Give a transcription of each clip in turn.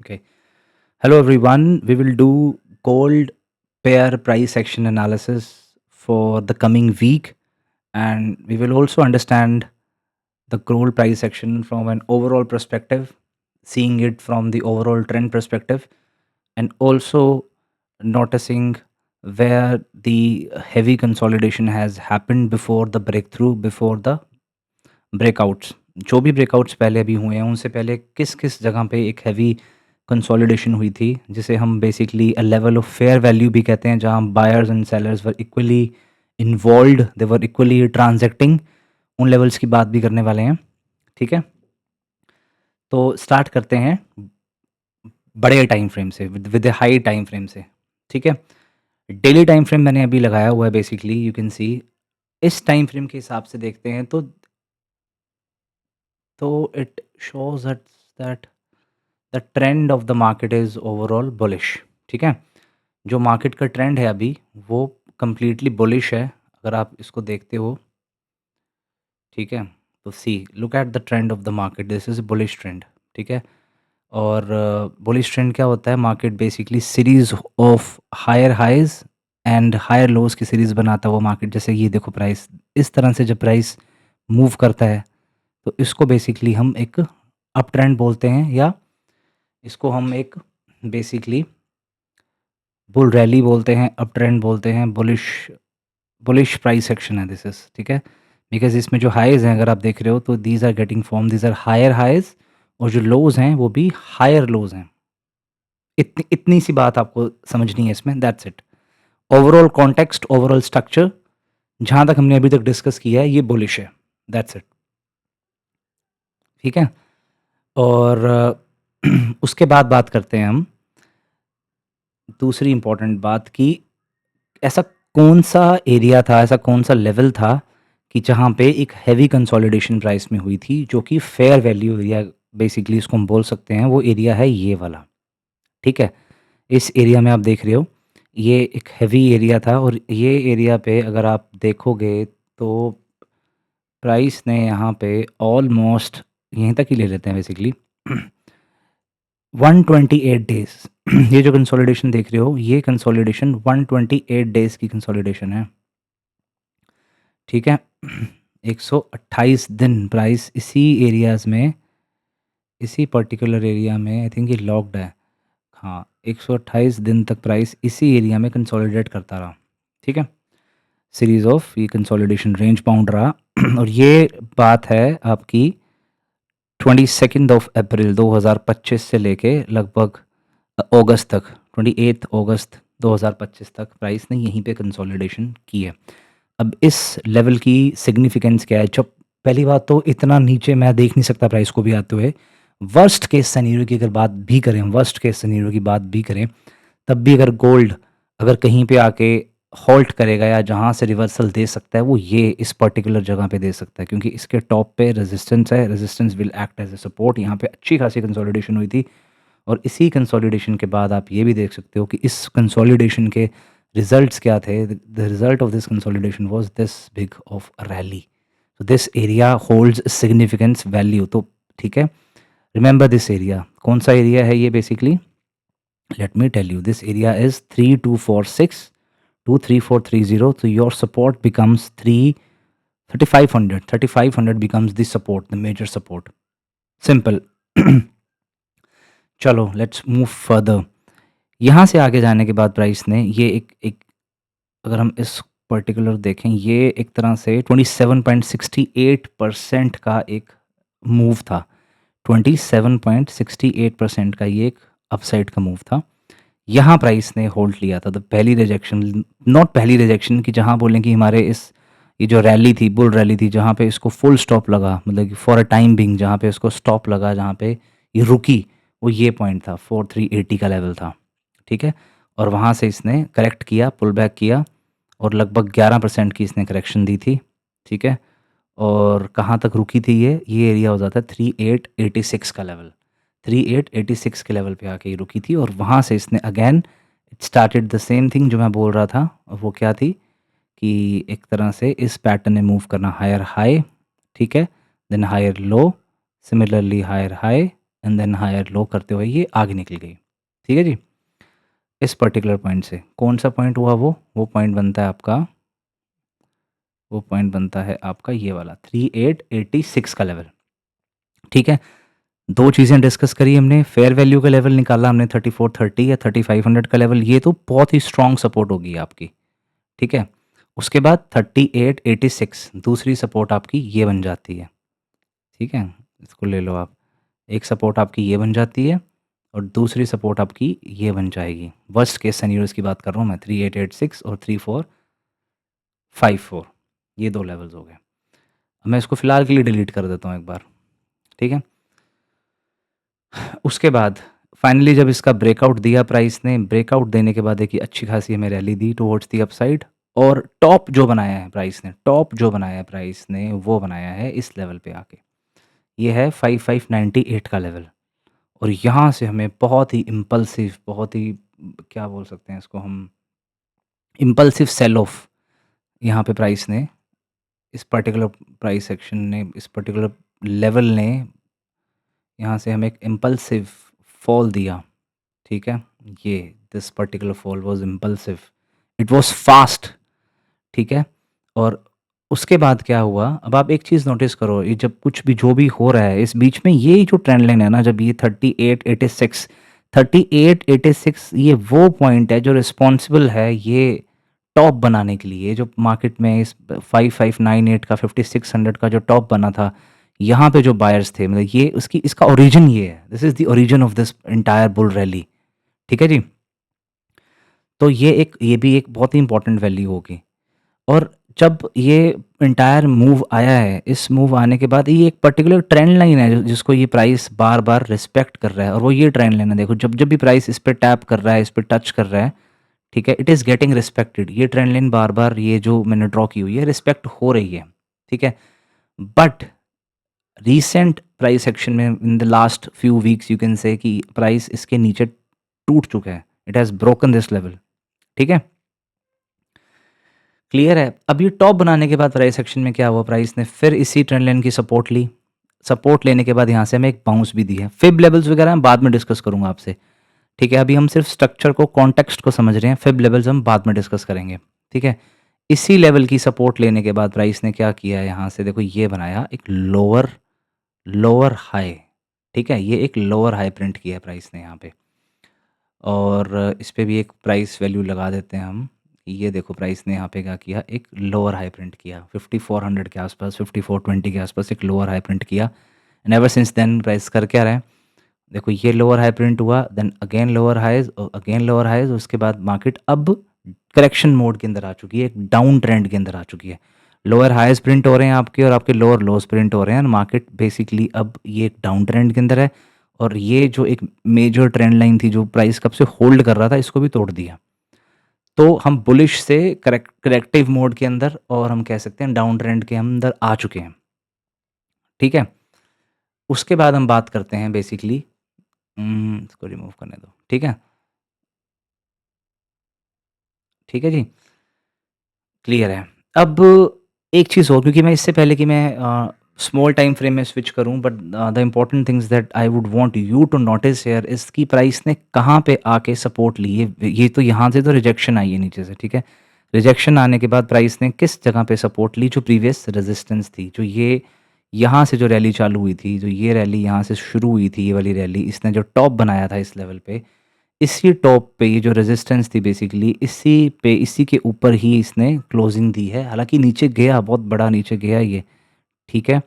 Okay. Hello everyone. We will do gold pair price action analysis for the coming week, and we will also understand the gold price action from an overall perspective, seeing it from the overall trend perspective, and also noticing where the heavy consolidation has happened before the breakthrough, before the breakouts. जो भी breakouts पहले अभी हुए हैं उनसे पहले किस किस जगह पे एक हैवी कंसोलिडेशन हुई थी, जिसे हम basically a level of fair value भी कहते हैं, जहां buyers and sellers were equally involved, they were equally transacting. उन लेवल्स की बात भी करने वाले हैं। ठीक है, तो स्टार्ट करते हैं बड़े टाइम फ्रेम से, with A high time frame से। ठीक है, डेली टाइम फ्रेम मैंने अभी लगाया हुआ है। बेसिकली यू कैन सी, इस टाइम फ्रेम के हिसाब से देखते हैं तो it shows that the trend of the market is overall bullish. ठीक है, जो मार्केट का ट्रेंड है अभी वो कंप्लीटली बुलिश है, अगर आप इसको देखते हो। ठीक है, तो see look at the trend of the market, this is bullish trend. ठीक है, और बुलिश ट्रेंड क्या होता है? Market basically series of higher highs and higher lows की सीरीज बनाता है वो मार्केट। जैसे ये देखो, प्राइस इस तरह से जब प्राइस मूव करता है तो इसको बेसिकली हम एक अप ट्रेंड बोलते हैं, या इसको हम एक बेसिकली बुल रैली बोलते हैं, अप ट्रेंड बोलते हैं, बुलिश बुलिश प्राइस एक्शन है दिस इज। ठीक है, बिकॉज इसमें जो हाइज हैं अगर आप देख रहे हो तो these are getting form, these are higher highs, और जो लोज हैं वो भी हायर लोज हैं। इतनी इतनी सी बात आपको समझनी है इसमें, that's it. Overall context, overall structure जहां तक हमने अभी तक डिस्कस किया है ये बुलिश है, दैट्स इट। ठीक है, और उसके बाद बात करते हैं हम दूसरी इंपॉर्टेंट बात की, ऐसा कौन सा एरिया था, ऐसा कौन सा लेवल था कि जहाँ पे एक हैवी कंसोलिडेशन प्राइस में हुई थी, जो कि फेयर वैल्यू एरिया बेसिकली इसको हम बोल सकते हैं। वो एरिया है ये वाला। ठीक है, इस एरिया में आप देख रहे हो ये एक हैवी एरिया था, और ये एरिया पे अगर आप देखोगे तो प्राइस ने यहाँ पे ऑलमोस्ट यहीं तक ही ले लेते हैं बेसिकली 128 डेज। ये जो कंसोलिडेशन देख रहे हो ये कंसोलिडेशन 128 डेज की कंसोलिडेशन है। ठीक है, 128 दिन प्राइस इसी एरियाज में, इसी पर्टिकुलर एरिया में, आई थिंक ये लॉक्ड है। हाँ, 128 दिन तक प्राइस इसी एरिया में कंसोलिडेट करता रहा। ठीक है, सीरीज ऑफ ये कंसोलिडेशन रेंज बाउंड रहा। और ये बात है आपकी 22 ऑफ अप्रैल 2025 से लेके लगभग अगस्त तक, 28 अगस्त 2025 तक प्राइस ने यहीं पे कंसोलिडेशन की है। अब इस लेवल की सिग्निफिकेंस क्या है? जब पहली बात तो इतना नीचे मैं देख नहीं सकता प्राइस को भी आते हुए। वर्स्ट केस सिनेरियो की अगर बात भी करें, वर्स्ट केस सिनेरियो की बात भी करें, तब भी अगर गोल्ड अगर कहीं पे आके हॉल्ट करेगा या जहाँ से रिवर्सल दे सकता है वो ये इस पर्टिकुलर जगह पे दे सकता है, क्योंकि इसके टॉप पे रेजिस्टेंस है, resistance will act as a support. यहाँ पे अच्छी खासी कंसोलिडेशन हुई थी, और इसी कंसोलिडेशन के बाद आप ये भी देख सकते हो कि इस कंसोलिडेशन के रिजल्ट्स क्या थे। The result of this consolidation was this big of a rally. so this area holds significance value। तो ठीक है, रिमेंबर दिस एरिया। कौन सा एरिया है ये? Basically let me tell you, this area is 3246 to 3430। so your support becomes 3500, 3500 becomes the support, the major support, simple। चलो let's move further. यहाँ से आगे जाने के बाद प्राइस ने ये एक अगर हम इस पर्टिकुलर देखें, ये एक तरह से 27.68% का एक मूव था। 27.68% का ये एक अपसाइड का मूव था। यहाँ प्राइस ने होल्ड लिया था। तो पहली रिजेक्शन, नॉट पहली रिजेक्शन कि जहाँ बोलें कि हमारे इस ये जो रैली थी, बुल रैली थी, जहाँ पे इसको फुल स्टॉप लगा, मतलब कि फॉर अ टाइम बिंग जहाँ पे इसको स्टॉप लगा, जहाँ पे ये रुकी, वो ये पॉइंट था 4380 का लेवल था। ठीक है, और वहाँ से इसने करेक्ट किया, पुल बैक किया, और लगभग 11% की इसने करेक्शन दी थी। ठीक है, और कहाँ तक रुकी थी ये एरिया हो जाता है 3886 का लेवल। 3886 के लेवल पे आके ये रुकी थी, और वहाँ से इसने again it started the same thing जो मैं बोल रहा था। और वो क्या थी कि एक तरह से इस पैटर्न ने मूव करना, हायर हाई, ठीक है, then higher low, similarly higher high, and then higher low करते हुए ये आगे निकल गई। ठीक है जी। इस पर्टिकुलर पॉइंट से कौन सा पॉइंट हुआ, वो पॉइंट बनता है आपका, वो पॉइंट बनता है आपका ये वाला 3886 का लेवल। ठीक है, दो चीज़ें डिस्कस करी हमने, फेयर वैल्यू का लेवल निकाला हमने 3430 या 3500 का लेवल, ये तो बहुत ही स्ट्रॉन्ग सपोर्ट होगी आपकी। ठीक है, उसके बाद 3886 दूसरी सपोर्ट आपकी ये बन जाती है। ठीक है, इसको ले लो आप, एक सपोर्ट आपकी ये बन जाती है और दूसरी सपोर्ट आपकी ये बन जाएगी। वर्स्ट केस सिनेरियोज की बात कर रहा हूँ मैं, 3886 और 3454, ये दो लेवल्स हो गए। अब मैं इसको फिलहाल के लिए डिलीट कर देता हूँ एक बार। ठीक है, उसके बाद फाइनली जब इसका ब्रेकआउट दिया प्राइस ने, ब्रेकआउट देने के बाद एक अच्छी खासी हमें rally the towards the upside, और टॉप जो बनाया है प्राइस ने, टॉप जो बनाया है प्राइस ने वो बनाया है इस लेवल पे आके, ये है 5598 का लेवल। और यहाँ से हमें बहुत ही इम्पल्सिव, बहुत ही क्या बोल सकते हैं इसको हम, इम्पल्सिव सेल ऑफ यहाँ पे प्राइस ने, इस पर्टिकुलर प्राइस सेक्शन ने, इस पर्टिकुलर लेवल ने यहाँ से हमें एक इम्पल्सिव फॉल दिया। ठीक है, ये this particular fall was impulsive, it was fast. ठीक है, और उसके बाद क्या हुआ, अब आप एक चीज़ नोटिस करो, ये जब कुछ भी जो भी हो रहा है इस बीच में, ये जो ट्रेंड लाइन है ना, जब ये 3886 ये वो पॉइंट है जो रिस्पॉन्सिबल है ये टॉप बनाने के लिए, जो मार्केट में इस 5598 का 5600 का जो टॉप बना था, यहाँ पे जो बायर्स थे, मतलब ये उसकी, इसका ओरिजिन ये है, this is the origin of this entire bull rally. ठीक है जी, तो ये भी एक बहुत ही इंपॉर्टेंट वैल्यू होगी। और जब ये एंटायर मूव आया है, इस मूव आने के बाद ये एक पर्टिकुलर ट्रेंड लाइन है जिसको ये प्राइस बार बार रिस्पेक्ट कर रहा है, और वो ये ट्रेंड लाइन है, देखो जब जब भी प्राइस इस पे टैप कर रहा है, इस पे टच कर रहा है, ठीक है, इट इज़ गेटिंग रिस्पेक्टेड, ये ट्रेंड लाइन बार बार ये जो मैंने ड्रॉ की हुई है रिस्पेक्ट हो रही है। ठीक है, बट रीसेंट प्राइस एक्शन में in the last few weeks you can say कि प्राइस इसके नीचे टूट चुका है, it has broken this level. ठीक है, क्लियर है। अब ये टॉप बनाने के बाद प्राइस एक्शन में क्या हुआ, प्राइस ने फिर इसी ट्रेंड लाइन की सपोर्ट ली, सपोर्ट लेने के बाद यहाँ से हमें एक बाउंस भी दी है। फिब लेवल्स वगैरह मैं बाद में डिस्कस करूंगा आपसे। ठीक है, अभी हम सिर्फ स्ट्रक्चर को, कॉन्टेक्स्ट को समझ रहे हैं, फिब लेवल्स हम बाद में डिस्कस करेंगे। ठीक है, इसी लेवल की सपोर्ट लेने के बाद प्राइस ने क्या किया है, यहाँ से देखो ये बनाया एक लोअर लोअर हाई। ठीक है, ये एक लोअर हाई प्रिंट किया है प्राइस ने यहाँ पे, और इस पे भी एक प्राइस वैल्यू लगा देते हैं हम। ये देखो प्राइस ने यहाँ पे क्या किया, एक लोअर हाई प्रिंट किया 5400 के आसपास, 5420 के आसपास एक लोअर हाई प्रिंट किया, and ever since then price कर क्या रहा है, देखो ये लोअर हाई प्रिंट हुआ, देन अगेन लोअर हाइज और अगेन लोअर हाइज, उसके बाद मार्केट अब करेक्शन मोड के अंदर आ चुकी है, एक डाउन ट्रेंड के अंदर आ चुकी है। लोअर हाइज प्रिंट हो रहे हैं आपके, और आपके लोअर लोज प्रिंट हो रहे हैं, मार्केट बेसिकली अब ये एक डाउन ट्रेंड के अंदर है, और ये जो एक मेजर ट्रेंड लाइन थी जो प्राइस कब से होल्ड कर रहा था, इसको भी तोड़ दिया। तो हम बुलिश से करेक्टिव मोड के अंदर, और हम कह सकते हैं डाउन ट्रेंड के अंदर आ चुके हैं। ठीक है, उसके बाद हम बात करते हैं बेसिकली, इसको रिमूव करने दो। ठीक है, ठीक है जी, क्लियर है। अब एक चीज़ और, क्योंकि मैं इससे पहले कि मैं स्मॉल टाइम फ्रेम में स्विच करूं, but the important things that I would want you to notice here, इसकी प्राइस ने कहाँ पे आके सपोर्ट ली है, ये तो यहाँ से तो रिजेक्शन आई है नीचे से। ठीक है, रिजेक्शन आने के बाद प्राइस ने किस जगह पे सपोर्ट ली, जो प्रीवियस रेजिस्टेंस थी, जो ये यहाँ से जो रैली चालू हुई थी, जो ये रैली यहाँ से शुरू हुई थी, ये वाली रैली, इसने जो टॉप बनाया था इस लेवल पे, इसी टॉप पे ये जो रेजिस्टेंस थी बेसिकली, इसी पे, इसी के ऊपर ही इसने क्लोजिंग दी है। हालांकि नीचे गया, बहुत बड़ा नीचे गया ये। ठीक है,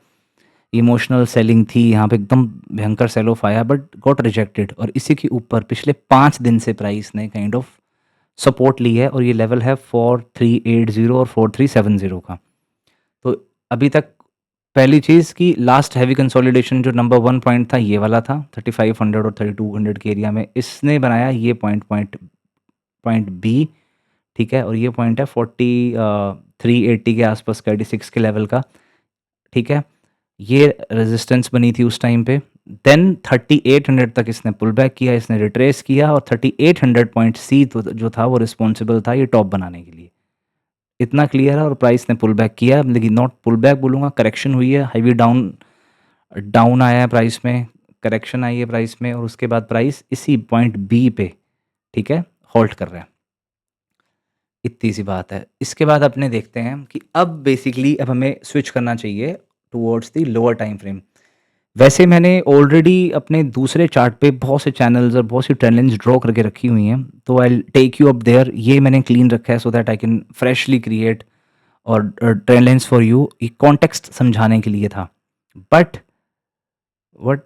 इमोशनल सेलिंग थी यहाँ पे, एकदम भयंकर सेल ऑफ आया, बट गॉट रिजेक्टेड, और इसी के ऊपर पिछले 5 दिन से प्राइस ने काइंड ऑफ सपोर्ट ली है, और ये लेवल है 4380 और 4370 का। तो अभी तक पहली चीज़ कि लास्ट हैवी कंसोलिडेशन जो नंबर 1 पॉइंट था ये वाला था 3500 और 3200 के एरिया में, इसने बनाया ये पॉइंट, पॉइंट बी। ठीक है, और ये पॉइंट है 4380 के आसपास का, 86 के लेवल का। ठीक है, ये रेजिस्टेंस बनी थी उस टाइम पे, देन 3800 तक इसने पुल बैक किया, इसने रिट्रेस किया, और 3800 पॉइंट सी जो था वो रिस्पॉन्सिबल था ये टॉप बनाने के लिए। इतना क्लियर है, और प्राइस ने पुल बैक किया, लेकिन नॉट पुल बैक बोलूँगा, करेक्शन हुई है, हैवी डाउन डाउन आया है प्राइस में, करेक्शन आई है प्राइस में और उसके बाद प्राइस इसी पॉइंट बी पे, ठीक है, होल्ड कर रहा है। इतनी सी बात है। इसके बाद अपने देखते हैं कि अब बेसिकली अब हमें स्विच करना चाहिए towards the lower time frame. वैसे मैंने ऑलरेडी अपने दूसरे चार्ट पे बहुत से चैनल्स और बहुत सी ट्रेंड लाइन्स ड्रॉ करके रखी हुई हैं, तो I will take you up there. ये मैंने क्लीन रखा है so that I can freshly create और ट्रेंड लाइन्स फॉर यू। ये कॉन्टेक्स्ट समझाने के लिए था, but what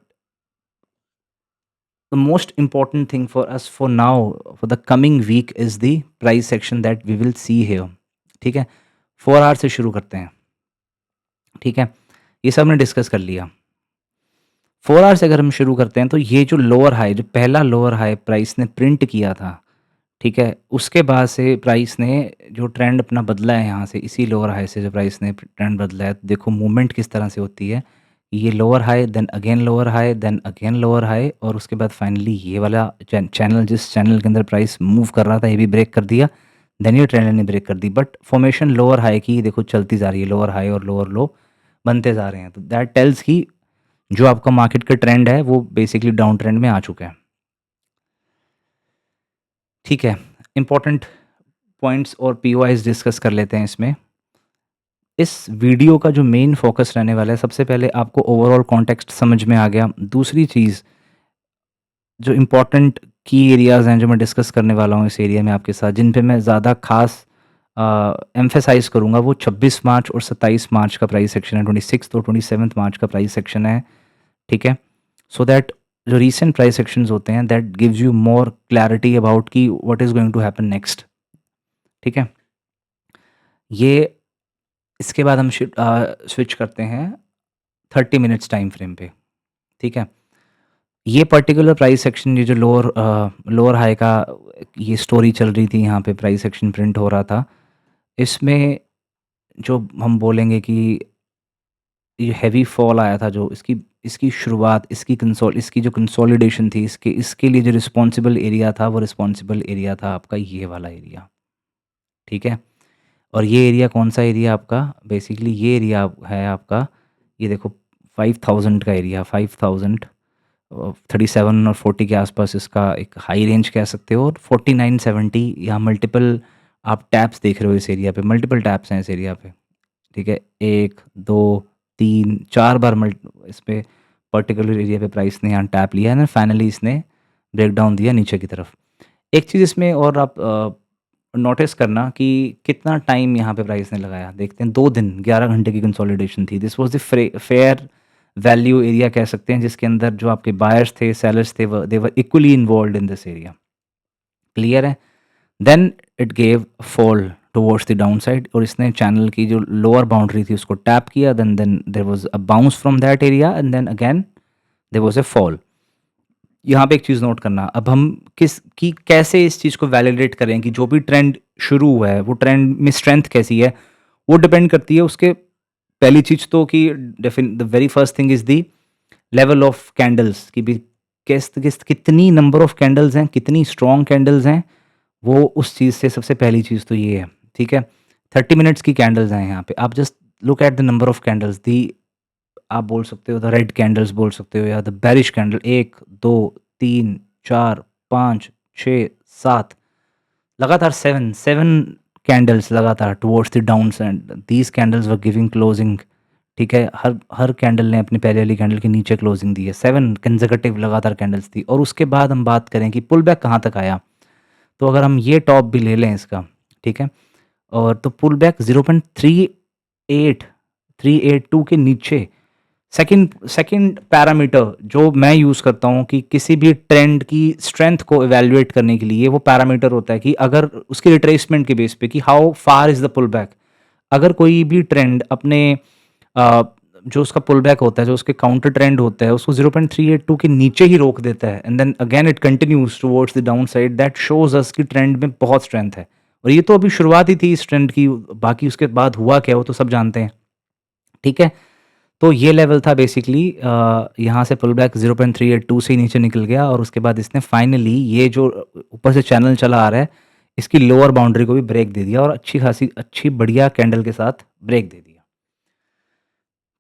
the most important thing for us for now for the coming week is the price section that we will see here। ठीक है, 4 our से शुरू करते हैं। ठीक है, ये सब हमने डिस्कस कर लिया। 4 आवर से अगर हम शुरू करते हैं तो ये जो लोअर हाई, जो पहला लोअर हाई प्राइस ने प्रिंट किया था, ठीक है, उसके बाद से प्राइस ने जो ट्रेंड अपना बदला है, यहाँ से इसी लोअर हाई से जो प्राइस ने ट्रेंड बदला है, तो देखो मूवमेंट किस तरह से होती है। ये lower high, then again lower high, then again lower high, और उसके बाद फाइनली ये वाला चैनल, जिस चैनल के अंदर प्राइस मूव कर रहा था, ये भी ब्रेक कर दिया। देन ये ट्रेंड ने ब्रेक कर दी, बट फॉर्मेशन लोअर हाई की देखो चलती जा रही है, लोअर हाई और लोअर लो बनते जा रहे हैं। तो दैट टेल्स कि जो आपका मार्केट का ट्रेंड है वो बेसिकली डाउन ट्रेंड में आ चुका है। ठीक है, इंपॉर्टेंट पॉइंट्स और पीओआईज डिस्कस कर लेते हैं इसमें। इस वीडियो का जो मेन फोकस रहने वाला है, सबसे पहले आपको ओवरऑल कॉन्टेक्स्ट समझ में आ गया। दूसरी चीज़, जो इम्पोर्टेंट की एरियाज़ हैं जो मैं डिस्कस करने वाला हूँ इस एरिया में आपके साथ, जिन पे मैं ज़्यादा खास एम्फेसाइज़ करूँगा, वो 26 मार्च और 27 मार्च का प्राइस सेक्शन है, 26 और 27 मार्च का प्राइस सेक्शन है। ठीक है, सो दैट जो रीसेंट प्राइस सेक्शंस होते हैं, that gives you more clarity about कि what is going to happen next. ठीक है, ये इसके बाद हम स्विच करते हैं 30 मिनट्स टाइम फ्रेम पे। ठीक है, ये पर्टिकुलर प्राइस सेक्शन, ये जो लोअर हाई का ये स्टोरी चल रही थी, यहाँ पे प्राइस सेक्शन प्रिंट हो रहा था, इसमें जो हम बोलेंगे कि ये हैवी फॉल आया था, जो इसकी इसकी शुरुआत, इसकी जो कंसोलिडेशन थी, इसके लिए जो रिस्पॉन्सिबल एरिया था, वो रिस्पॉन्सिबल एरिया था आपका ये वाला एरिया। ठीक है, और ये एरिया कौन सा एरिया आपका, बेसिकली ये एरिया है आपका, ये देखो 5000 का एरिया, 5000 37 और 40 के आसपास इसका एक हाई रेंज कह सकते हो, और 4970 यहाँ मल्टीपल आप टैप्स देख रहे हो इस एरिया पे, मल्टीपल टैप्स हैं इस एरिया पे। ठीक है, 1 2 3 4 बार इस पे पर्टिकुलर एरिया पे प्राइस ने यहाँ टैप लिया है ना, फाइनली इसने ब्रेक डाउन दिया नीचे की तरफ। एक चीज़ इसमें और आप नोटिस करना कि कितना टाइम यहाँ पे प्राइस ने लगाया। देखते हैं 2 दिन 11 घंटे की कंसोलिडेशन थी। This was the fair value area कह सकते हैं, जिसके अंदर जो आपके बायर्स थे, सेलर्स थे, they were equally involved in this area. Clear है? Then it gave fall towards the down side, और इसने चैनल की जो लोअर बाउंड्री थी उसको टैप किया। Then there was a bounce from that area, and then again there was a fall. यहाँ पे एक चीज़ नोट करना, अब हम कैसे इस चीज़ को वैलिडेट करें कि जो भी ट्रेंड शुरू हुआ है, वो ट्रेंड में स्ट्रेंथ कैसी है, वो डिपेंड करती है उसके, पहली चीज़ तो कि the very first thing is the level of candles, कि भी कितनी नंबर ऑफ कैंडल्स हैं, कितनी स्ट्रॉन्ग कैंडल्स हैं, वो उस चीज़ से सबसे पहली चीज़ तो ये है। ठीक है, 30 मिनट्स की कैंडल्स हैं यहाँ पे, आप just look at the number of candles, दी आप बोल सकते हो द रेड कैंडल्स बोल सकते हो, या द बेरिश कैंडल, 1 2 3 4 5 6 7 लगातार 7 कैंडल्स लगातार towards the down side. These candles were giving closing. ठीक है, हर कैंडल ने अपनी पहले वाली कैंडल के नीचे क्लोजिंग दी है। 7 कंसेक्यूटिव लगातार कैंडल्स थी, और उसके बाद हम बात करें कि पुल बैक कहाँ तक आया, तो अगर हम ये टॉप भी ले लें इसका, ठीक है, और तो पुल बैक 0.382 के नीचे। सेकंड पैरामीटर जो मैं यूज़ करता हूँ कि किसी भी ट्रेंड की स्ट्रेंथ को इवैल्यूएट करने के लिए, वो पैरामीटर होता है कि अगर उसके रिट्रेसमेंट के बेस पे कि how far is the pull back. अगर कोई भी ट्रेंड अपने जो उसका पुल बैक होता है, जो उसके काउंटर ट्रेंड होता है, उसको 0.382 के नीचे ही रोक देता है, and then again it continues towards the down side, that shows us कि ट्रेंड में बहुत स्ट्रेंथ है। और ये तो अभी शुरुआत ही थी इस ट्रेंड की, बाकी उसके बाद हुआ क्या वो तो सब जानते हैं। ठीक है, तो ये लेवल था बेसिकली, यहाँ से पुल बैक 0.382 से ही नीचे निकल गया, और उसके बाद इसने फाइनली ये जो ऊपर से चैनल चला आ रहा है, इसकी लोअर बाउंड्री को भी ब्रेक दे दिया, और अच्छी खासी अच्छी बढ़िया कैंडल के साथ ब्रेक दे दिया।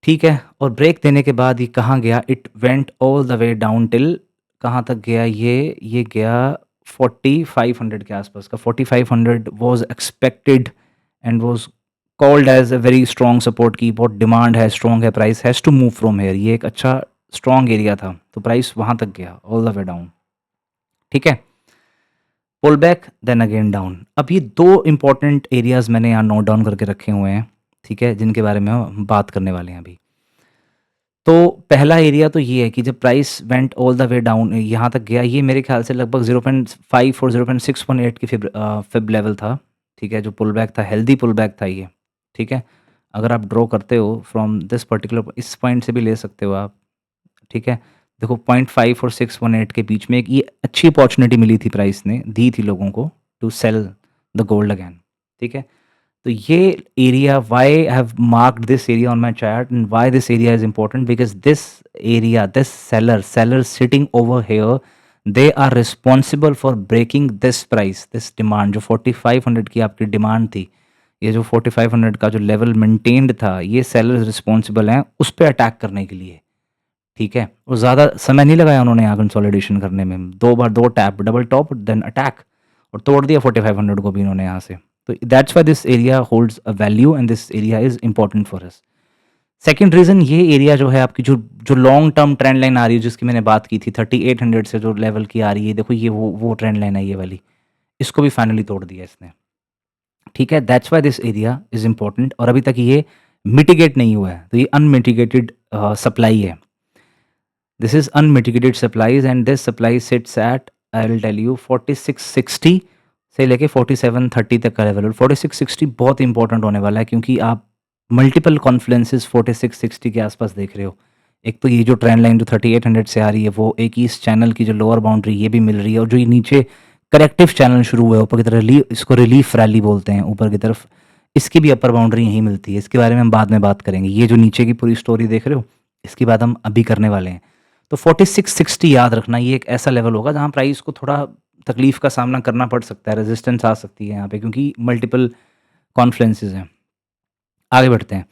ठीक है, और ब्रेक देने के बाद ये कहाँ गया? It went all the way down till कहाँ तक गया ये गया 4500 के आसपास का। 4500 was expected and was called as a very strong support की बहुत डिमांड है, स्ट्रॉन्ग है, price has to move from here. ये एक अच्छा स्ट्रॉन्ग एरिया था, तो प्राइस वहाँ तक गया ऑल द वे डाउन। ठीक है, pull back then again down. अब ये दो इंपॉर्टेंट एरियाज मैंने यहाँ नोट डाउन करके रखे हुए हैं, ठीक है, जिनके बारे में हम बात करने वाले हैं अभी। तो पहला एरिया तो ये है कि जब price went all the way down यहाँ तक गया, ये मेरे ख्याल से लगभग 0.5 और 0.618 की फिब लेवल था, ठीक है, जो पुल बैक था, हेल्दी पुल बैक था ये, ठीक है। अगर आप ड्रॉ करते हो फ्रॉम दिस पर्टिकुलर, इस पॉइंट से भी ले सकते हो आप, ठीक है। देखो 0.5 और 618 के बीच में एक ये अच्छी अपॉर्चुनिटी मिली थी, प्राइस ने दी थी लोगों को to sell the gold again, ठीक है। तो ये area, why I have marked this area on my chart and why this area is important, because this area, this seller sitting over here, they are responsible for breaking this price, this demand जो 4500 की आपकी demand थी, ये जो 4500 का जो level maintained था, ये सेलर्स रिस्पॉन्सिबल हैं उस पर अटैक करने के लिए, ठीक है। और ज़्यादा समय नहीं लगाया उन्होंने यहाँ कंसोलिडेशन करने में, दो बार दो tap, double top then attack, और तोड़ दिया 4500 को भी इन्होंने यहाँ से। तो that's why this area holds a value and this area is important for us. Second reason, ये एरिया जो है आपकी जो जो लॉन्ग टर्म ट्रेंड लाइन आ रही है, जिसकी मैंने बात की थी 3800 से जो लेवल की आ रही है, देखो ये वो ट्रेंड लाइन है ये वाली, इसको भी फाइनली तोड़ दिया इसने, ठीक है। That's why this area is important, और अभी तक ये मिटिगेट नहीं हुआ है, तो ये अनमिटिगेटेड सप्लाई है। This is unmitigated supplies and this supply sits at, I will tell you, 4660 से लेके 4730 तक का लेवल। और 4660 बहुत इंपॉर्टेंट होने वाला है, क्योंकि आप मल्टीपल कॉन्फ्लुएंसेस 4660 के आसपास देख रहे हो। एक तो ये जो ट्रेंड लाइन जो 3800 से आ रही है, वो एक ही इस चैनल की जो लोअर बाउंड्री ये भी मिल रही है, और जो ये नीचे करेक्टिव चैनल शुरू हुआ है ऊपर की तरफ, इसको रिलीफ रैली बोलते हैं ऊपर की तरफ, इसकी भी अपर बाउंड्री यहीं मिलती है। इसके बारे में हम बाद में बात करेंगे। ये जो नीचे की पूरी स्टोरी देख रहे हो, इसकी बात हम अभी करने वाले हैं। तो 4660 याद रखना, ये एक ऐसा लेवल होगा जहाँ प्राइस को थोड़ा तकलीफ का सामना करना पड़ सकता है, रेजिस्टेंस आ सकती है यहाँ पे, क्योंकि मल्टीपल कॉन्फ्लुएंसेस हैं। आगे बढ़ते हैं,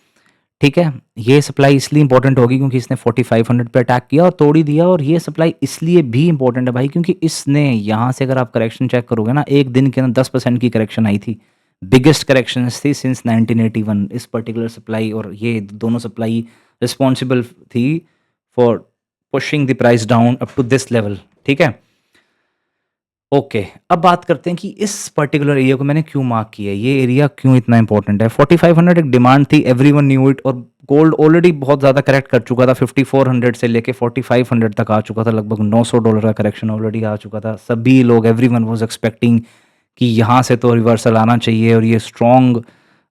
ठीक है। ये सप्लाई इसलिए इंपॉर्टेंट होगी क्योंकि इसने 4500 पे अटैक किया और तोड़ ही दिया, और ये सप्लाई इसलिए भी इंपॉर्टेंट है भाई, क्योंकि इसने यहाँ से, अगर आप करेक्शन चेक करोगे ना, एक दिन के अंदर 10% की करेक्शन आई थी, बिगेस्ट करेक्शन थी सिंस 1981। इस पर्टिकुलर सप्लाई और ये दोनों सप्लाई रिस्पॉन्सिबल थी for pushing the price down up to this level, ठीक है। ओके, अब बात करते हैं कि इस पर्टिकुलर एरिया को मैंने क्यों मार्क किया है, ये एरिया क्यों इतना इंपॉर्टेंट है। 4500 एक डिमांड थी, एवरीवन न्यू इट, और गोल्ड ऑलरेडी बहुत ज़्यादा करेक्ट कर चुका था, 5400 से लेके 4500 तक आ चुका था, लगभग $900 का करेक्शन ऑलरेडी आ चुका था। सभी लोग, एवरीवन वाज एक्सपेक्टिंग कि यहाँ से तो रिवर्सल आना चाहिए, और ये स्ट्रॉन्ग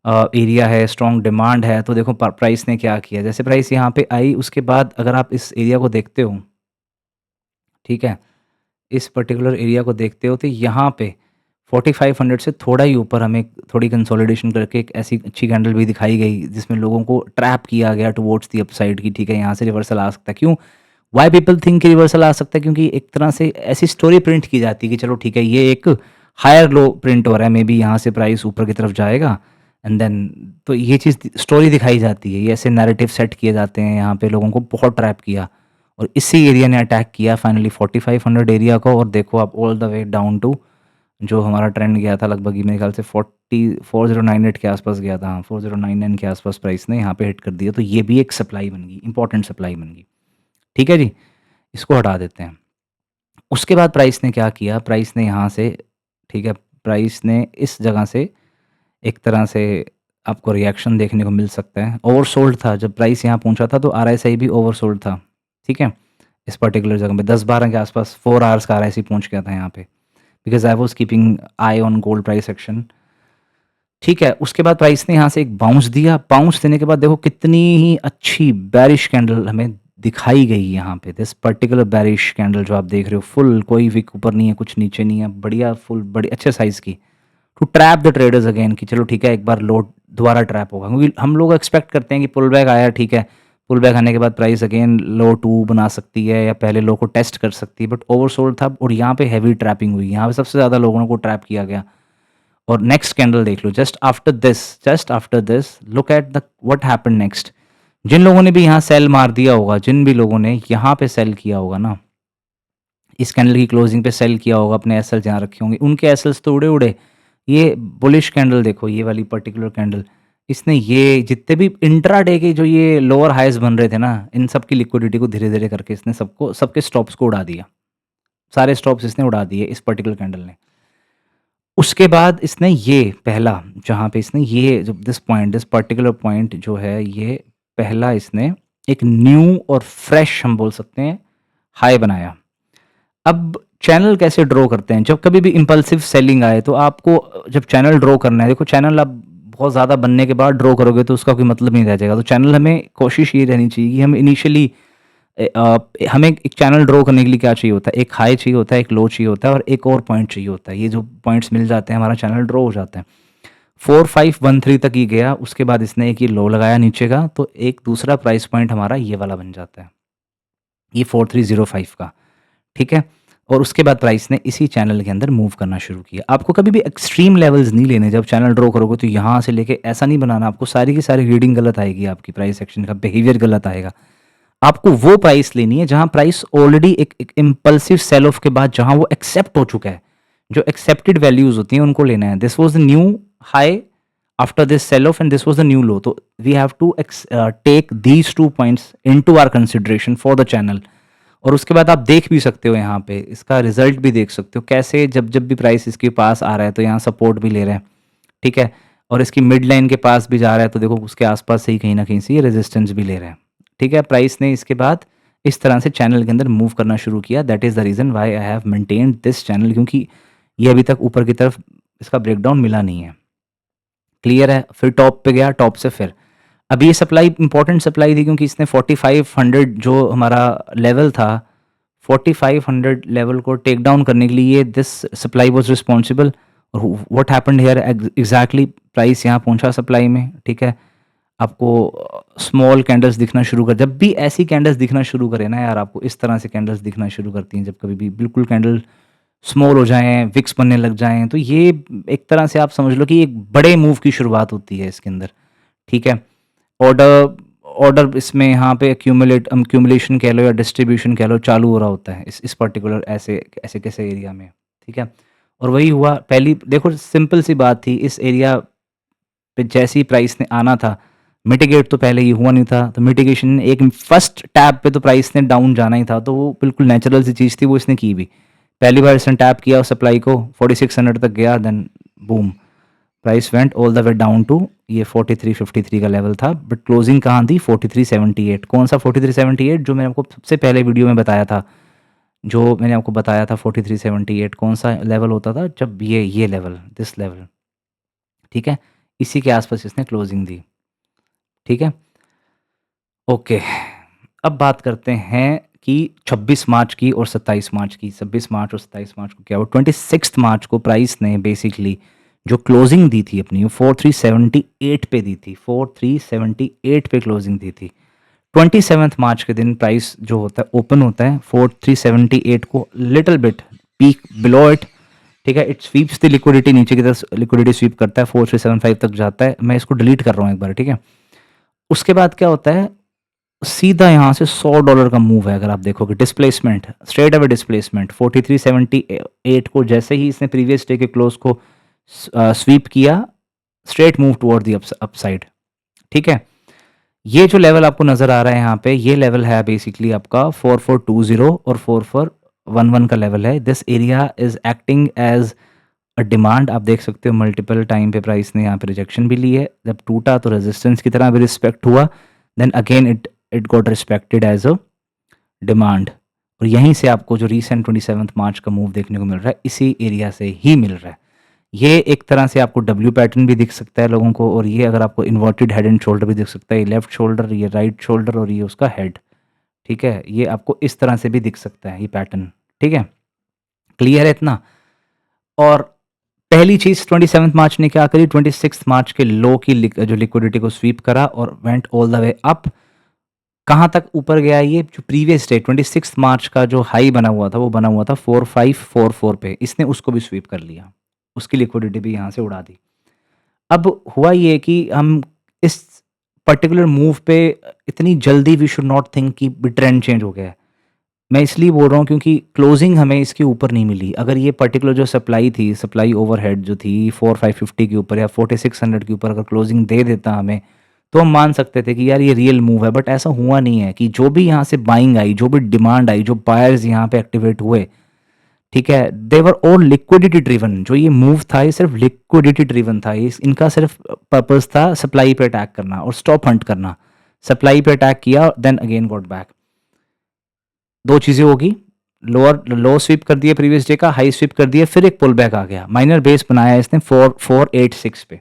एरिया है, स्ट्रॉन्ग डिमांड है। तो देखो प्राइस ने क्या किया, जैसे प्राइस यहाँ पे आई, उसके बाद अगर आप इस एरिया को देखते हो, ठीक है, इस पर्टिकुलर एरिया को देखते हो, तो यहाँ पे 4500 से थोड़ा ही ऊपर हमें थोड़ी कंसोलिडेशन करके एक ऐसी अच्छी कैंडल भी दिखाई गई, जिसमें लोगों को ट्रैप किया गया टुवर्ड्स दी अपसाइड की, ठीक है, यहाँ से रिवर्सल आ सकता है। क्यों, वाई पीपल थिंक कि रिवर्सल आ सकता है, क्योंकि एक तरह से ऐसी स्टोरी प्रिंट की जाती है कि चलो ठीक है, ये एक हायर लो प्रिंट हो रहा है, मे बी यहाँ से प्राइस ऊपर की तरफ जाएगा, एंड देन तो ये चीज़ स्टोरी दिखाई जाती है, ये ऐसे नैरेटिव सेट किए जाते हैं, यहाँ पे लोगों को बहुत ट्रैप किया, और इसी एरिया ने अटैक किया फाइनली 4500 एरिया को। और देखो आप all the way down to जो हमारा ट्रेंड गया था, लगभग ये मेरे ख्याल से 4098 के आसपास गया था, हाँ 4099 के आसपास प्राइस ने यहाँ पे हिट कर दिया। तो ये भी एक सप्लाई बन गई, इंपॉर्टेंट सप्लाई बन गई, ठीक है जी, इसको हटा देते हैं। उसके बाद प्राइस ने क्या किया, प्राइस ने यहाँ से, ठीक है, प्राइस ने इस जगह से एक तरह से आपको रिएक्शन देखने को मिल सकता है। ओवरसोल्ड था जब प्राइस यहाँ पहुँचा था, तो आरएसआई भी ओवरसोल्ड था, ठीक है, इस पर्टिकुलर जगह पे 10-12 के आसपास 4 आवर्स का आरएसआई पहुँच गया था यहाँ पे, because I was keeping I on gold price action, ठीक है। उसके बाद प्राइस ने यहाँ से एक बाउंस दिया, बाउंस देने के बाद देखो कितनी ही अच्छी बैरिश कैंडल हमें दिखाई गई यहाँ पे। दिस पर्टिकुलर बैरिश कैंडल जो आप देख रहे हो, फुल, कोई विक ऊपर नहीं है, कुछ नीचे नहीं है, बढ़िया फुल, बड़ी अच्छे साइज़ की, to trap the traders again, कि चलो ठीक है, एक बार लोड दोबारा ट्रैप होगा, क्योंकि हम लोग एक्सपेक्ट करते हैं कि पुल बैक आया, ठीक है, पुल बैक आने के बाद प्राइस अगेन लो टू बना सकती है या पहले लो को टेस्ट कर सकती है, बट ओवरसोल्ड था, और यहाँ पे हैवी ट्रैपिंग हुई, यहाँ पे सबसे ज़्यादा लोगों को ट्रैप किया गया। और नेक्स्ट कैंडल देख लो, just after this look at the what happened next. जिन लोगों ने भी यहाँ सेल मार दिया होगा, जिन भी लोगों ने यहाँ पे सेल किया होगा ना, इस कैंडल की क्लोजिंग पे सेल किया होगा, अपने एसएल जहाँ रखे होंगे, उनके एसएल्स तो उड़े उड़े। ये बुलिश कैंडल देखो, ये वाली पर्टिकुलर कैंडल, इसने ये जितने भी इंट्राडे के जो ये लोअर हाइज बन रहे थे ना, इन सब की लिक्विडिटी को धीरे धीरे करके इसने सबको, सबके स्टॉप्स को उड़ा दिया। सारे स्टॉप्स इसने उड़ा दिए इस पर्टिकुलर कैंडल ने। उसके बाद इसने ये पहला, जहाँ पे इसने ये जो this point, this particular point जो है, ये पहला इसने एक न्यू और फ्रेश हम बोल सकते हैं हाई बनाया। अब चैनल कैसे ड्रॉ करते हैं? जब कभी भी इम्पल्सिव सेलिंग आए तो आपको जब चैनल ड्रॉ करना है, देखो चैनल आप बहुत ज़्यादा बनने के बाद ड्रॉ करोगे तो उसका कोई मतलब नहीं रह जाएगा। तो चैनल हमें कोशिश ये रहनी चाहिए कि हम इनिशियली हमें एक चैनल ड्रॉ करने के लिए क्या चाहिए होता है? एक हाई चाहिए होता है, एक लो चाहिए होता है और एक और पॉइंट चाहिए होता है। ये जो पॉइंट्स मिल जाते हैं हमारा चैनल ड्रॉ हो जाता है। 4513 तक ही गया, उसके बाद इसने एक ये लो लगाया नीचे का, तो एक दूसरा प्राइस पॉइंट हमारा ये वाला बन जाता है, ये 4305 का, ठीक है। और उसके बाद प्राइस ने इसी चैनल के अंदर मूव करना शुरू किया। आपको कभी भी एक्सट्रीम लेवल्स नहीं लेने, जब चैनल ड्रॉ करोगे तो यहाँ से लेके ऐसा नहीं बनाना, आपको सारी की सारी रीडिंग गलत आएगी, आपकी प्राइस एक्शन का बिहेवियर गलत आएगा। आपको वो प्राइस लेनी है जहाँ प्राइस ऑलरेडी एक इम्पल्सिव सेल ऑफ के बाद जहाँ वो एक्सेप्ट हो चुका है, जो एक्सेप्टेड वैल्यूज होती हैं उनको लेना है। This was the new high after this sell off and this was the new low, तो we have to take these 2 points into our consideration for the channel. और उसके बाद आप देख भी सकते हो, यहाँ पे इसका रिजल्ट भी देख सकते हो कैसे जब जब भी प्राइस इसके पास आ रहा है तो यहाँ सपोर्ट भी ले रहे हैं, ठीक है। और इसकी मिड लाइन के पास भी जा रहा है तो देखो उसके आसपास से ही कहीं ना कहीं से ये रेजिस्टेंस भी ले रहे हैं, ठीक है। प्राइस ने इसके बाद इस तरह से चैनल के अंदर मूव करना शुरू किया। That is the reason why I have maintained this channel, क्योंकि ये अभी तक ऊपर की तरफ इसका ब्रेकडाउन मिला नहीं है। क्लियर है? फिर टॉप पे गया, टॉप से फिर अब ये सप्लाई इंपॉर्टेंट सप्लाई थी क्योंकि इसने 4500 जो हमारा लेवल था, 4500 लेवल को टेक डाउन करने के लिए दिस सप्लाई वाज रिस्पॉन्सिबल। और what happened here exactly, price यहाँ पहुंचा सप्लाई में, ठीक है। आपको स्मॉल कैंडल्स दिखना शुरू कर, जब भी ऐसी कैंडल्स दिखना शुरू करें ना यार, आपको इस तरह से कैंडल्स दिखना शुरू करती हैं, जब कभी भी बिल्कुल कैंडल स्मॉल हो जाएं, विक्स बनने लग जाएं, तो ये एक तरह से आप समझ लो कि एक बड़े मूव की शुरुआत होती है इसके अंदर, ठीक है। ऑर्डर ऑर्डर इसमें यहाँ पे एक्यूमुलेशन कह लो या डिस्ट्रीब्यूशन कह लो, चालू हो रहा होता है इस पर्टिकुलर ऐसे ऐसे कैसे एरिया में, ठीक है। और वही हुआ, पहली देखो सिंपल सी बात थी, इस एरिया पे जैसे ही प्राइस ने आना था, मिटिगेट तो पहले ही हुआ नहीं था, तो मिटिगेशन एक फर्स्ट टैप पे तो प्राइस ने डाउन जाना ही था, तो वो बिल्कुल नेचुरल सी चीज़ थी, वो इसने की भी। पहली बार इसने टैप किया और सप्लाई को 4600 तक गया, then boom, price went all the way down to ये 4353 का लेवल था, बट क्लोजिंग कहाँ थी? 4378। कौन सा 4378? जो मैंने आपको सबसे पहले वीडियो में बताया था, जो मैंने आपको बताया था 4378 कौन सा लेवल होता था, जब ये लेवल, दिस लेवल, ठीक है। इसी के आसपास इसने क्लोजिंग दी, ठीक है। ओके, अब बात करते हैं कि 26 मार्च की और 27 मार्च की। 26 मार्च और 27 मार्च को क्या हुआ? 26 मार्च को प्राइस ने बेसिकली जो क्लोजिंग दी थी अपनी, वो 4378 पे दी थी, 4378 पे क्लोजिंग दी थी। 27 मार्च के दिन प्राइस जो होता है ओपन होता है 4378 को little bit peak below it, ठीक है। इट स्वीप्स द लिक्विडिटी, नीचे की तरफ लिक्विडिटी स्वीप करता है, 4375 तक जाता है। मैं इसको डिलीट कर रहा हूँ एक बार, ठीक है। उसके बाद क्या होता है, सीधा यहाँ से $100 का मूव है। अगर आप देखोगे डिस्प्लेसमेंट, स्ट्रेट अवे डिस्प्लेसमेंट 4378 को जैसे ही इसने प्रीवियस डे के क्लोज को स्वीप किया, straight move toward the upside, ठीक है। ये जो लेवल आपको नजर आ रहा है यहाँ पे, ये लेवल है बेसिकली आपका 4420 और 4411 का लेवल है। This area is acting as a demand. आप देख सकते हो मल्टीपल टाइम पे प्राइस ने यहाँ पे रिजेक्शन भी ली है, जब टूटा तो रेजिस्टेंस की तरह भी रिस्पेक्ट हुआ, then again it got respected as a demand. और यहीं से आपको जो रीसेंट 27 मार्च का मूव देखने को मिल रहा है, इसी एरिया से ही मिल रहा है। ये एक तरह से आपको डब्ल्यू पैटर्न भी दिख सकता है लोगों को, और ये अगर आपको इन्वर्टेड हेड एंड शोल्डर भी दिख सकता है, ये लेफ्ट शोल्डर, ये राइट शोल्डर और ये उसका हेड, ठीक है। ये आपको इस तरह से भी दिख सकता है ये पैटर्न, ठीक है। क्लियर है इतना? और पहली चीज 27 मार्च ने क्या करी, 26 मार्च के लो की जो लिक्विडिटी को स्वीप करा और went all the way up. कहाँ तक ऊपर गया? ये जो प्रीवियस डे 26 मार्च का जो हाई बना हुआ था, वो बना हुआ था 4544 पे, इसने उसको भी स्वीप कर लिया, उसकी लिक्विडिटी भी यहाँ से उड़ा दी। अब हुआ ये कि हम इस पर्टिकुलर मूव पे इतनी जल्दी वी शुड नॉट थिंक कि ट्रेंड चेंज हो गया है। मैं इसलिए बोल रहा हूँ क्योंकि क्लोजिंग हमें इसके ऊपर नहीं मिली। अगर ये पर्टिकुलर जो सप्लाई थी, सप्लाई ओवरहेड जो थी 4550 के ऊपर या 4600 के ऊपर अगर क्लोजिंग दे देता हमें, तो हम मान सकते थे कि यार ये रियल मूव है। बट ऐसा हुआ नहीं है कि जो भी यहाँ से बाइंग आई, जो भी डिमांड आई, जो बायर्स यहाँ पे एक्टिवेट हुए, ठीक है, देवर ऑल लिक्विडिटी ड्रिवन। जो ये मूव था ये सिर्फ लिक्विडिटी ड्रिवन था। इनका सिर्फ पर्पस था सप्लाई पे अटैक करना और स्टॉप हंट करना। सप्लाई पे अटैक किया, देन अगेन गॉट बैक। दो चीज़ें होगी, लोअर लो स्वीप कर दिया प्रीवियस डे का, हाई स्वीप कर दिया, फिर एक पुल बैक आ गया, माइनर बेस बनाया इसने 4486 पे।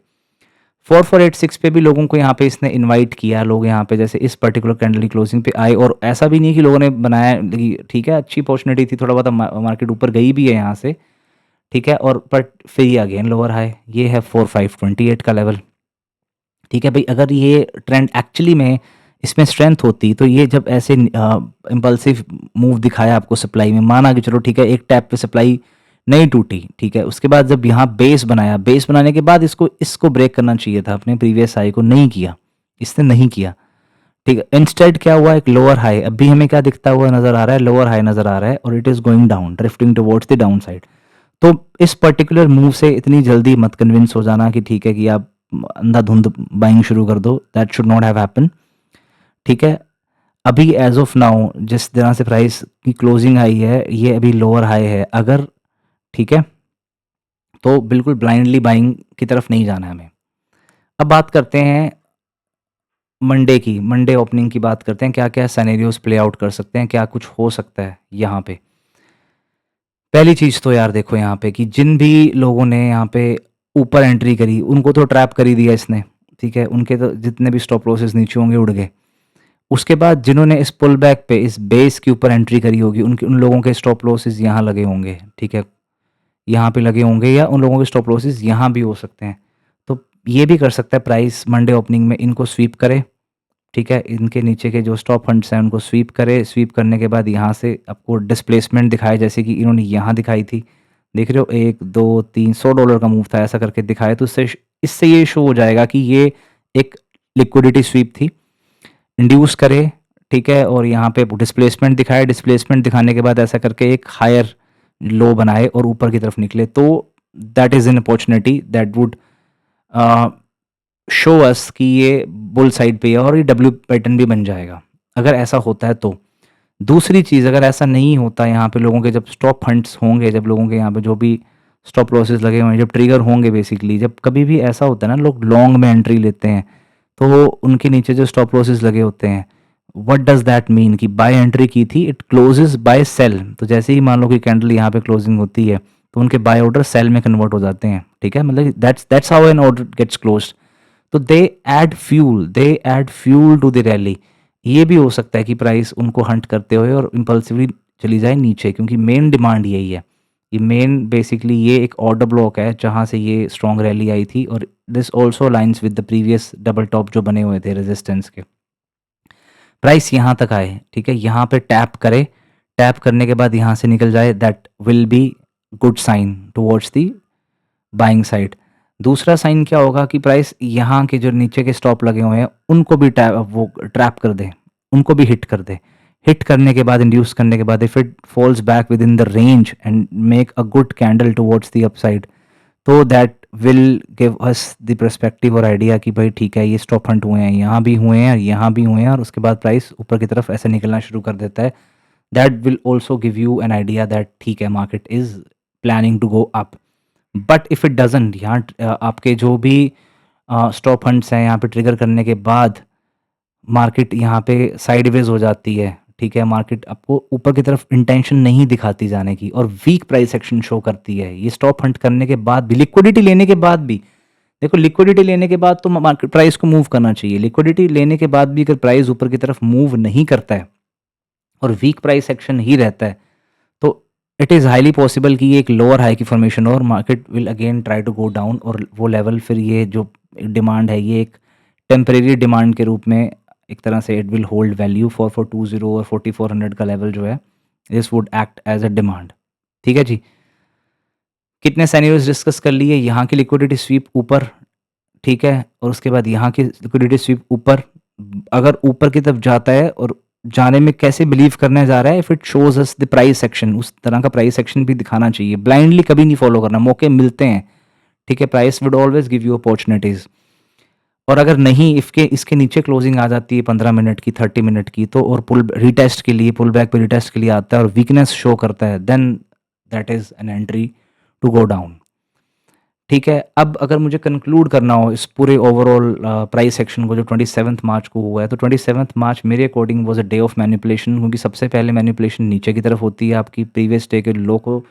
4486 पे भी लोगों को यहाँ पे इसने इनवाइट किया। लोग यहाँ पे जैसे इस पर्टिकुलर कैंडल की क्लोजिंग पे आए, और ऐसा भी नहीं कि लोगों ने बनाया, ठीक है, अच्छी अपॉर्चुनिटी थी, थोड़ा बहुत मार्केट ऊपर गई भी है यहाँ से, ठीक है, और बट फिर ये अगेन लोअर हाई, ये है 4528 का लेवल। ठीक है भाई, अगर ये ट्रेंड एक्चुअली में इसमें स्ट्रेंथ होती, तो ये जब ऐसे इम्पल्सिव मूव दिखाया आपको सप्लाई में, माना कि चलो ठीक है एक टैप पे सप्लाई नहीं टूटी, ठीक है, उसके बाद जब यहाँ बेस बनाया, बेस बनाने के बाद इसको इसको ब्रेक करना चाहिए था अपने प्रीवियस हाई को, नहीं किया, इसने नहीं किया। ठीक है, इंस्टेड क्या हुआ, एक लोअर हाई, अभी हमें क्या दिखता हुआ नजर आ रहा है, लोअर हाई नजर आ रहा है, और it is going down, drifting towards the down side. तो इस पर्टिकुलर मूव से इतनी जल्दी मत कन्विंस हो जाना कि ठीक है कि आप अंधाधुंध बाइंग शुरू कर दो, that should not have happen. ठीक है, अभी एज ऑफ नाउ जिस तरह से प्राइस की क्लोजिंग आई है, ये अभी लोअर हाई है अगर, ठीक है, तो बिल्कुल ब्लाइंडली बाइंग की तरफ नहीं जाना है हमें। अब बात करते हैं मंडे की, मंडे ओपनिंग की बात करते हैं, क्या क्या सैनेरियोज प्ले आउट कर सकते हैं, क्या कुछ हो सकता है यहाँ पे। पहली चीज़ तो यार देखो यहाँ पे कि जिन भी लोगों ने यहाँ पे ऊपर एंट्री करी, उनको तो ट्रैप कर ही दिया इसने, ठीक है, उनके तो जितने भी स्टॉप लॉसेस नीचे होंगे उड़ गए। उसके बाद जिन्होंने इस पुल बैक पे इस बेस के ऊपर एंट्री करी होगी, उनके उन लोगों के स्टॉप लॉसेस यहाँ लगे होंगे, ठीक है, यहाँ पे लगे होंगे, या उन लोगों के स्टॉप लॉसेस यहाँ भी हो सकते हैं। तो ये भी कर सकता है प्राइस मंडे ओपनिंग में इनको स्वीप करे, ठीक है, इनके नीचे के जो स्टॉप फंड्स हैं उनको स्वीप करे, स्वीप करने के बाद यहाँ से आपको डिस्प्लेसमेंट दिखाए, जैसे कि इन्होंने यहाँ दिखाई थी, देख रहे हो, 1 2 3 $100 का मूव था, ऐसा करके दिखाए, तो इससे ये शो हो जाएगा कि ये एक लिक्विडिटी स्वीप थी, इंड्यूस करे, ठीक है, और यहाँ पे डिस्प्लेसमेंट दिखाए, डिस्प्लेसमेंट दिखाने के बाद ऐसा करके एक हायर लो बनाए और ऊपर की तरफ निकले, तो that is an opportunity that would show us कि ये बुल साइड पे है और ये डब्ल्यू पैटर्न भी बन जाएगा, अगर ऐसा होता है तो। दूसरी चीज़, अगर ऐसा नहीं होता, यहाँ पे लोगों के जब स्टॉप फंड्स होंगे, जब लोगों के यहाँ पे जो भी स्टॉप लॉसेस लगे हुए हैं, जब ट्रिगर होंगे, बेसिकली जब कभी भी ऐसा होता है ना, लोग लॉन्ग में एंट्री लेते हैं, तो उनके नीचे जो स्टॉप लॉसेस लगे होते हैं, व्हाट डज दैट मीन कि बाय एंट्री की थी, इट क्लोजेस बाय सेल, तो जैसे ही मान लो कि कैंडल यहाँ पे क्लोजिंग होती है, तो उनके बाय ऑर्डर सेल में कन्वर्ट हो जाते हैं, ठीक है, मतलब that's how an order gets closed. तो they add fuel to the rally. ये भी हो सकता है कि प्राइस उनको हंट करते हुए और इम्पल्सिवली चली जाए नीचे, क्योंकि मेन डिमांड यही है। ये मेन बेसिकली ये एक ऑर्डर ब्लॉक है जहाँ से ये स्ट्रॉन्ग रैली आई थी, और this also aligns with the previous double top जो बने हुए थे रेजिस्टेंस के। प्राइस यहाँ तक आए, ठीक है, यहाँ पे टैप करे, टैप करने के बाद यहाँ से निकल जाए, that will be good sign towards the buying side. दूसरा साइन क्या होगा कि प्राइस यहाँ के जो नीचे के स्टॉप लगे हुए हैं उनको भी वो ट्रैप कर दे, उनको भी हिट कर दे। हिट करने के बाद, इंड्यूस करने के बाद, if it falls back within the range and make a good candle towards the upside, तो that will give us the perspective और आइडिया कि भाई ठीक है, ये स्टॉप हंट हुए हैं, यहाँ भी हुए हैं, यहाँ भी हुए हैं, और उसके बाद प्राइस ऊपर की तरफ ऐसे निकलना शुरू कर देता है। That will also give you an idea that ठीक है, market is planning to go up. But if it doesn't, यहाँ आपके जो भी स्टॉप फंड्स हैं, यहाँ पे ट्रिगर करने के बाद मार्केट यहाँ पे साइडवेज हो जाती है, ठीक है, मार्केट आपको ऊपर की तरफ इंटेंशन नहीं दिखाती जाने की, और वीक प्राइस एक्शन शो करती है, ये स्टॉप फंड करने के बाद भी, लिक्विडिटी लेने के बाद भी। देखो, लिक्विडिटी लेने के बाद तो मार्केट प्राइस को मूव करना चाहिए, लिक्विडिटी लेने के बाद भी अगर प्राइस ऊपर की तरफ मूव नहीं करता है और वीक प्राइस एक्शन ही रहता है, तो इट इज़ हाईली पॉसिबल कि ये एक लोअर हाई की फॉर्मेशन हो और market will again try to go down, और वो लेवल फिर ये जो डिमांड है, ये एक टेम्परेरी डिमांड के रूप में एक तरह से इट विल होल्ड वैल्यू। 4420 और 4400 का लेवल जो है, this would act as a demand. ठीक है जी, कितने सैनियर्स डिस्कस कर लिए, यहाँ की लिक्विडिटी स्वीप ऊपर, ठीक है, और उसके बाद यहाँ की लिक्विडिटी स्वीप ऊपर, अगर ऊपर की तरफ जाता है और जाने में कैसे बिलीव करने जा रहा है, if it shows us the price section, उस तरह का प्राइस सेक्शन भी दिखाना चाहिए। ब्लाइंडली कभी नहीं फॉलो करना, मौके मिलते हैं, ठीक है, price would always give you opportunities. और अगर नहीं इसके इसके नीचे क्लोजिंग आ जाती है 15 मिनट की, 30 मिनट की, तो और पुल रीटेस्ट के लिए, पुल बैक पे रीटेस्ट के लिए आता है और वीकनेस शो करता है, then that is an entry to go down. ठीक है, अब अगर मुझे कंक्लूड करना हो इस पूरे ओवरऑल प्राइस सेक्शन को जो 27 मार्च को हुआ है, तो 27 मार्च मेरे according was a day of manipulation, क्योंकि सबसे पहले मैनिपुलेशन नीचे की तरफ होती है, आपकी प्रीवियस डे के लो को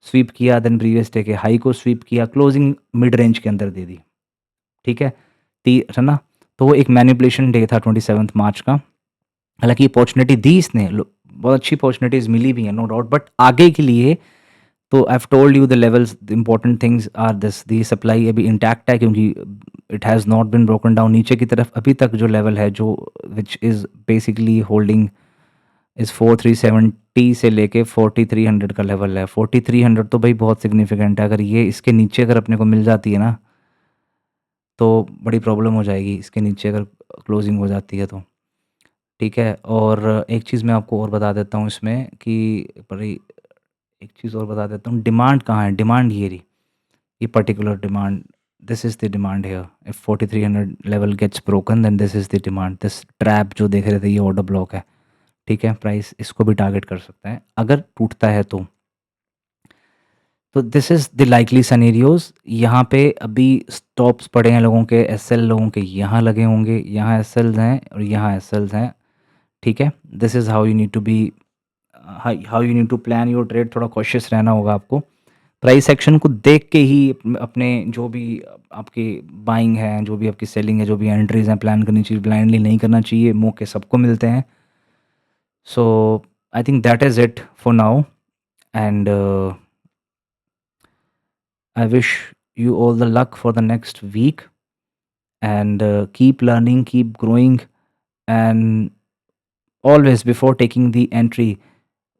स्वीप किया, देन प्रीवियस डे के हाई को स्वीप किया, क्लोजिंग मिड रेंज के अंदर दे दी। ठीक है, है ना? तो वो एक मैनिपुलेशन डे था 27 मार्च का। हालांकि अपॉर्चुनिटी दी इसने, बहुत अच्छी अपॉर्चुनिटीज मिली भी हैं, नो डाउट, बट आगे के लिए तो I have told you the levels, the important things are this, the supply अभी इंटैक्ट है, क्योंकि it has not been broken down नीचे की तरफ। अभी तक जो लेवल है, जो which is basically holding is 4370 से लेके 4300 का लेवल है। 4300 तो भाई बहुत सिग्निफिकेंट है, अगर ये इसके नीचे अगर अपने को मिल जाती है ना, तो बड़ी प्रॉब्लम हो जाएगी, इसके नीचे अगर क्लोजिंग हो जाती है तो। ठीक है, और एक चीज़ मैं आपको और बता देता हूँ इसमें कि बड़ी, एक चीज़ और बता देता हूँ, डिमांड कहाँ है, डिमांड ये रही, ये particular demand, this is the demand here, if 4300 level gets broken then this is the demand. This trap जो देख रहे थे, ये ऑर्डर ब्लॉक है। ठीक है, प्राइस इसको भी टारगेट कर सकता है अगर टूटता है तो दिस इज़ द लाइकली सनेरियोज। यहाँ पे अभी स्टॉप्स पड़े हैं लोगों के, एस एल लोगों के यहाँ लगे होंगे, यहाँ एस एल्स हैं और यहाँ एस एल्स हैं। ठीक है, this is how you need to be, how you need to plan your trade. थोड़ा कॉशियस रहना होगा आपको, प्राइस एक्शन को देख के ही अपने जो भी आपकी बाइंग है, जो भी आपकी सेलिंग है, जो भी एंट्रीज हैं, प्लान करनी चाहिए, ब्लाइंडली नहीं करना चाहिए, मौके सबको मिलते हैं। So I think that is it for now, and I wish you all the luck for the next week, and keep learning, keep growing, and always before taking the entry,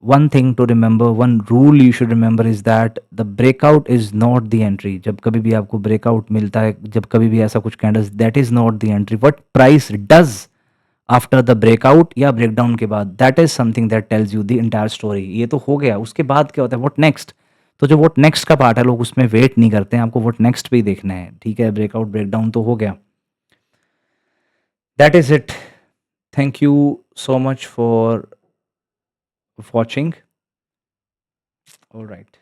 one thing to remember, one rule you should remember is that the breakout is not the entry. जब कभी भी आपको breakout मिलता है, जब कभी भी ऐसा कुछ candles, that is not the entry. What price does after the breakout या breakdown के बाद, that is something that tells you the entire story. ये तो हो गया, उसके बाद क्या होता है, what next? तो जो what next का पार्ट है, लोग उसमें वेट नहीं करते हैं, आपको what next पे ही देखना है। ठीक है, ब्रेकआउट ब्रेकडाउन तो हो गया, that is it. Thank you so much for watching. All right.